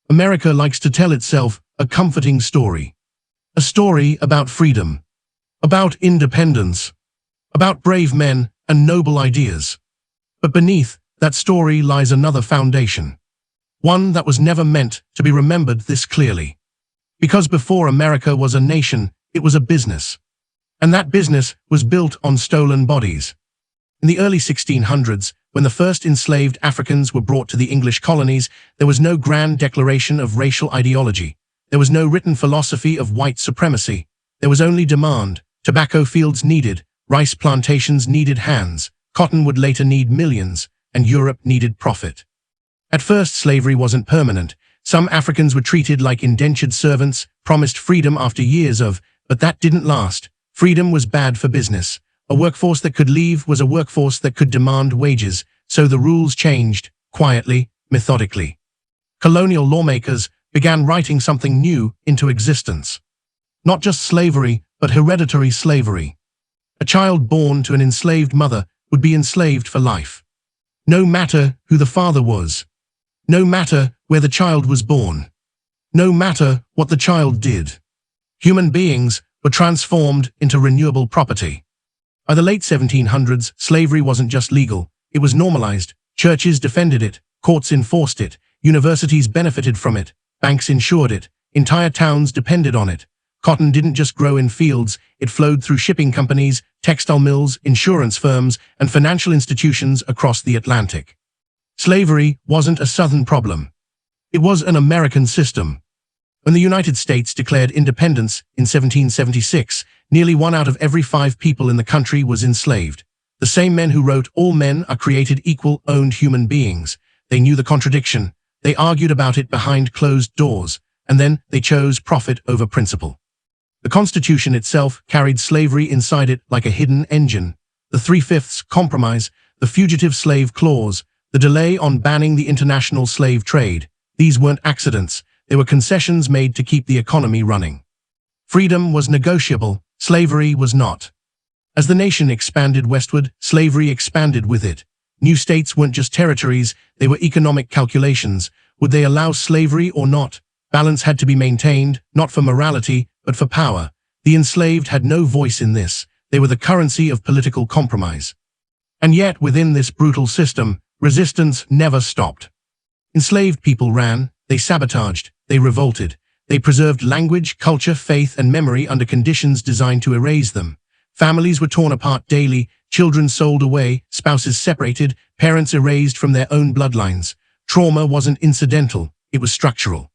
America likes to tell itself a comforting story. A story about freedom, about independence, about brave men and noble ideas. But beneath that story lies another foundation, one that was never meant to be remembered this clearly. Because before America was a nation, it was a business. And that business was built on stolen bodies. In the early 1600s, when the first enslaved Africans were brought to the English colonies, there was no grand declaration of racial ideology. There was no written philosophy of white supremacy. There was only demand. Tobacco fields needed, rice plantations needed hands, cotton would later need millions, and Europe needed profit. At first, slavery wasn't permanent. Some Africans were treated like indentured servants, promised freedom after years of, but that didn't last. Freedom was bad for business. A workforce that could leave was a workforce that could demand wages, so the rules changed, quietly, methodically. Colonial lawmakers began writing something new into existence. Not just slavery, but hereditary slavery. A child born to an enslaved mother would be enslaved for life. No matter who the father was. No matter where the child was born. No matter what the child did. Human beings were transformed into renewable property. By the late 1700s, slavery wasn't just legal, it was normalized. Churches defended it, courts enforced it, universities benefited from it, banks insured it, entire towns depended on it. Cotton didn't just grow in fields, it flowed through shipping companies, textile mills, insurance firms, and financial institutions across the Atlantic. Slavery wasn't a Southern problem. It was an American system. When the United States declared independence in 1776, nearly 1 out of every 5 people in the country was enslaved. The same men who wrote "All men are created equal" owned human beings. They knew the contradiction. They argued about it behind closed doors, and then they chose profit over principle. The Constitution itself carried slavery inside it like a hidden engine. The 3/5 Compromise, the Fugitive Slave Clause, the delay on banning the international slave trade. These weren't accidents. They were concessions made to keep the economy running. Freedom was negotiable, slavery was not. As the nation expanded westward, slavery expanded with it. New states weren't just territories, they were economic calculations. Would they allow slavery or not? Balance had to be maintained, not for morality, but for power. The enslaved had no voice in this. They were the currency of political compromise. And yet, within this brutal system, resistance never stopped. Enslaved people ran, they sabotaged, they revolted. They preserved language, culture, faith, and memory under conditions designed to erase them. Families were torn apart daily, children sold away, spouses separated, parents erased from their own bloodlines. Trauma wasn't incidental, it was structural.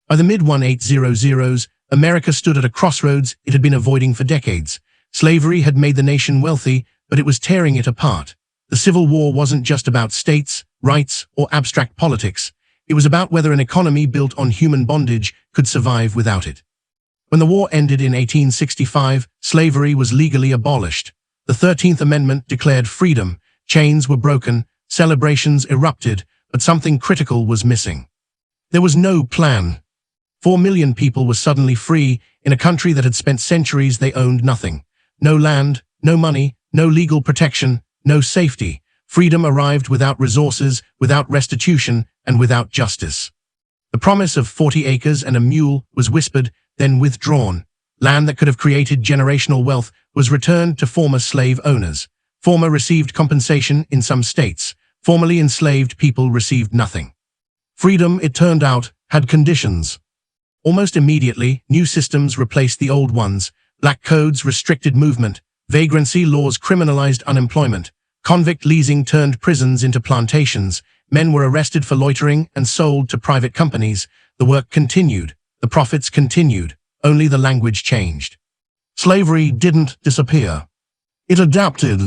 By the mid-1800s, America stood at a crossroads it had been avoiding for decades. Slavery had made the nation wealthy, but it was tearing it apart. The Civil War wasn't just about states, rights, or abstract politics. It was about whether an economy built on human bondage could survive without it. When the war ended in 1865, slavery was legally abolished. The 13th Amendment declared freedom, chains were broken, celebrations erupted, but something critical was missing. There was no plan. 4 million people were suddenly free in a country that had spent centuries they owned nothing. No land, no money, no legal protection, no safety. Freedom arrived without resources, without restitution, and without justice. The promise of 40 acres and a mule was whispered, then withdrawn. Land that could have created generational wealth was returned to former slave owners. Former received compensation in some states. Formerly enslaved people received nothing. Freedom, it turned out, had conditions. Almost immediately, new systems replaced the old ones. Black codes restricted movement. Vagrancy laws criminalized unemployment. Convict leasing turned prisons into plantations. Men were arrested for loitering and sold to private companies. The work continued. The profits continued. Only the language changed. Slavery didn't disappear. It adapted.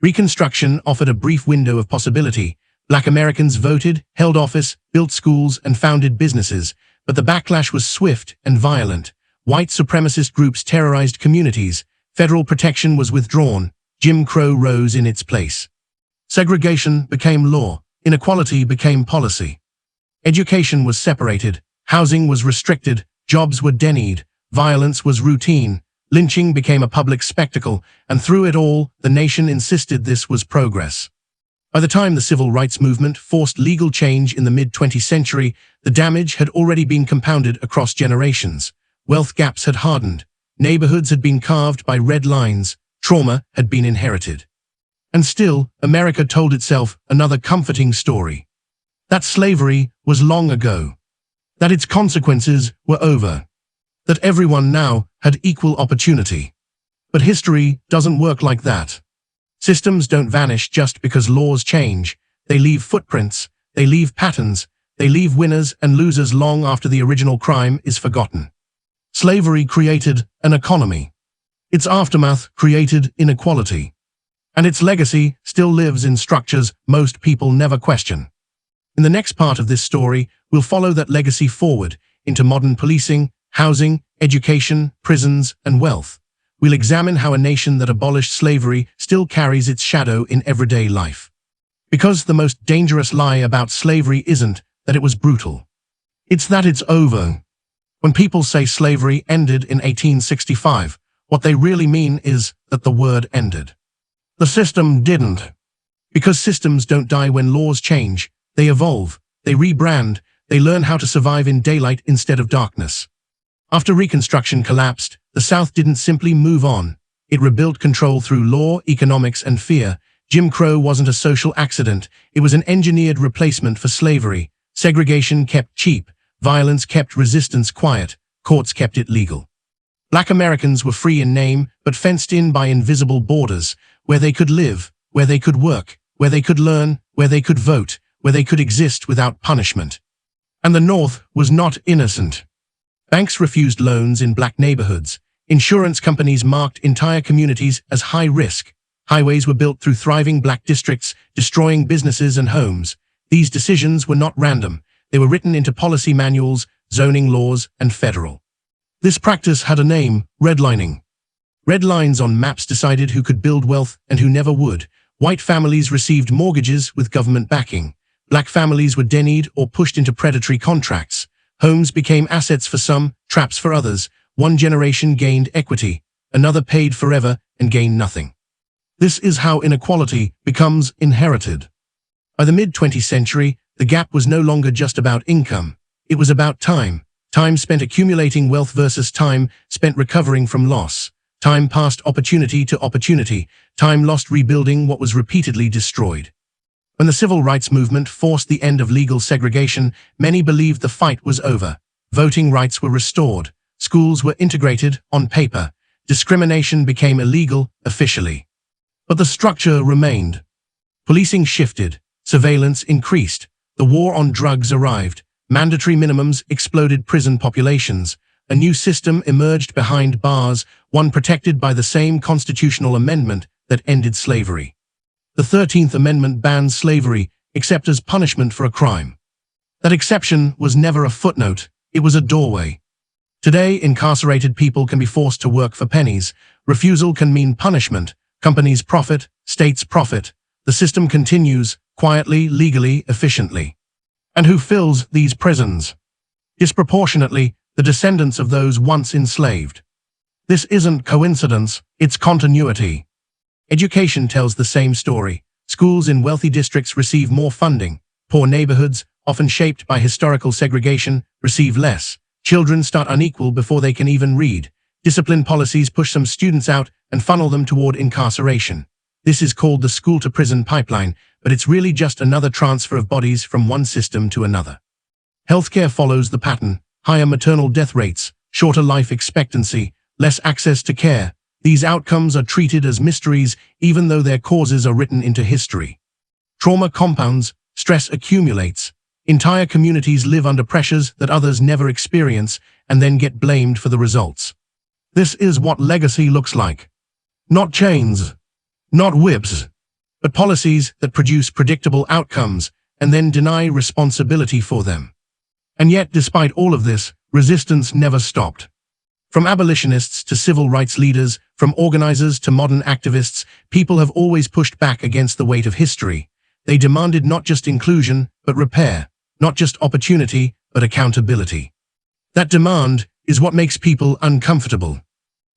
Reconstruction offered a brief window of possibility. Black Americans voted, held office, built schools, and founded businesses. But the backlash was swift and violent. White supremacist groups terrorized communities. Federal protection was withdrawn. Jim Crow rose in its place. Segregation became law. Inequality became policy. Education was separated. Housing was restricted. Jobs were denied. Violence was routine. Lynching became a public spectacle, and through it all, the nation insisted this was progress. By the time the civil rights movement forced legal change in the mid-20th century, the damage had already been compounded across generations. Wealth gaps had hardened, neighborhoods had been carved by red lines, trauma had been inherited. And still, America told itself another comforting story. That slavery was long ago. That its consequences were over. That everyone now had equal opportunity. But history doesn't work like that. Systems don't vanish just because laws change. They leave footprints, they leave patterns, they leave winners and losers long after the original crime is forgotten. Slavery created an economy. Its aftermath created inequality. And its legacy still lives in structures most people never question. In the next part of this story, we'll follow that legacy forward into modern policing, housing, education, prisons, and wealth. We'll examine how a nation that abolished slavery still carries its shadow in everyday life. Because the most dangerous lie about slavery isn't that it was brutal. It's that it's over. When people say slavery ended in 1865, what they really mean is that the word ended. The system didn't. Because systems don't die when laws change, they evolve, they rebrand, they learn how to survive in daylight instead of darkness. After Reconstruction collapsed, the South didn't simply move on. It rebuilt control through law, economics, and fear. Jim Crow wasn't a social accident. It was an engineered replacement for slavery. Segregation kept cheap. Violence kept resistance quiet. Courts kept it legal. Black Americans were free in name, but fenced in by invisible borders, where they could live, where they could work, where they could learn, where they could vote, where they could exist without punishment. And the North was not innocent. Banks refused loans in black neighborhoods. Insurance companies marked entire communities as high risk. Highways were built through thriving black districts, destroying businesses and homes. These decisions were not random. They were written into policy manuals, zoning laws, and federal. This practice had a name: redlining. Red lines on maps decided who could build wealth and who never would. White families received mortgages with government backing. Black families were denied or pushed into predatory contracts. Homes became assets for some, traps for others. One generation gained equity, another paid forever and gained nothing. This is how inequality becomes inherited. By the mid-20th century, the gap was no longer just about income. It was about time. Time spent accumulating wealth versus time spent recovering from loss. Time passed opportunity to opportunity. Time lost rebuilding what was repeatedly destroyed. When the civil rights movement forced the end of legal segregation, many believed the fight was over. Voting rights were restored. Schools were integrated on paper. Discrimination became illegal officially. But the structure remained. Policing shifted. Surveillance increased. The war on drugs arrived. Mandatory minimums exploded prison populations. A new system emerged behind bars, one protected by the same constitutional amendment that ended slavery. The 13th Amendment bans slavery, except as punishment for a crime. That exception was never a footnote, it was a doorway. Today, incarcerated people can be forced to work for pennies. Refusal can mean punishment. Companies profit, states profit. The system continues, quietly, legally, efficiently. And who fills these prisons? Disproportionately, the descendants of those once enslaved. This isn't coincidence, it's continuity. Education tells the same story. Schools in wealthy districts receive more funding. Poor neighborhoods, often shaped by historical segregation, receive less. Children start unequal before they can even read. Discipline policies push some students out and funnel them toward incarceration. This is called the school-to-prison pipeline, but it's really just another transfer of bodies from one system to another. Healthcare follows the pattern: higher maternal death rates, shorter life expectancy, less access to care. These outcomes are treated as mysteries even though their causes are written into history. Trauma compounds, stress accumulates. Entire communities live under pressures that others never experience and then get blamed for the results. This is what legacy looks like. Not chains, not whips, but policies that produce predictable outcomes and then deny responsibility for them. And yet, despite all of this, resistance never stopped. From abolitionists to civil rights leaders, from organizers to modern activists, people have always pushed back against the weight of history. They demanded not just inclusion, but repair, not just opportunity, but accountability. That demand is what makes people uncomfortable.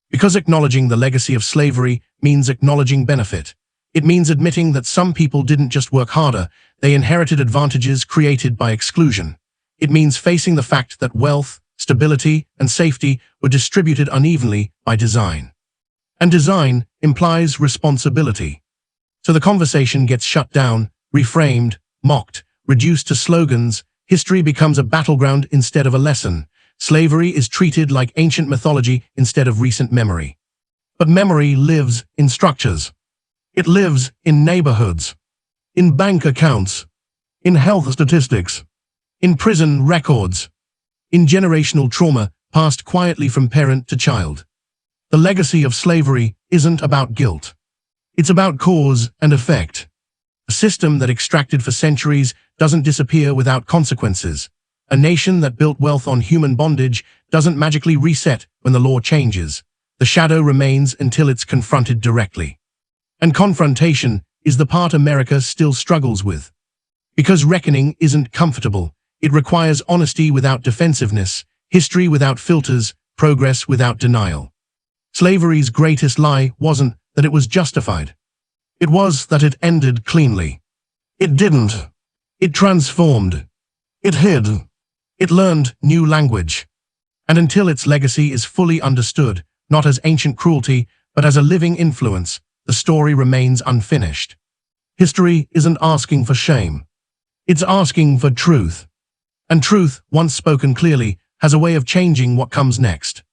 Because acknowledging the legacy of slavery means acknowledging benefit. It means admitting that some people didn't just work harder, they inherited advantages created by exclusion. It means facing the fact that wealth, stability, and safety were distributed unevenly by design. And design implies responsibility. So the conversation gets shut down, reframed, mocked, reduced to slogans. History becomes a battleground instead of a lesson. Slavery is treated like ancient mythology instead of recent memory. But memory lives in structures. It lives in neighborhoods, in bank accounts, in health statistics, in prison records, in generational trauma passed quietly from parent to child. The legacy of slavery isn't about guilt. It's about cause and effect. A system that extracted for centuries doesn't disappear without consequences. A nation that built wealth on human bondage doesn't magically reset when the law changes. The shadow remains until it's confronted directly. And confrontation is the part America still struggles with. Because reckoning isn't comfortable. It requires honesty without defensiveness, history without filters, progress without denial. Slavery's greatest lie wasn't that it was justified. It was that it ended cleanly. It didn't. It transformed. It hid. It learned new language. And until its legacy is fully understood, not as ancient cruelty, but as a living influence, the story remains unfinished. History isn't asking for shame. It's asking for truth. And truth, once spoken clearly, has a way of changing what comes next.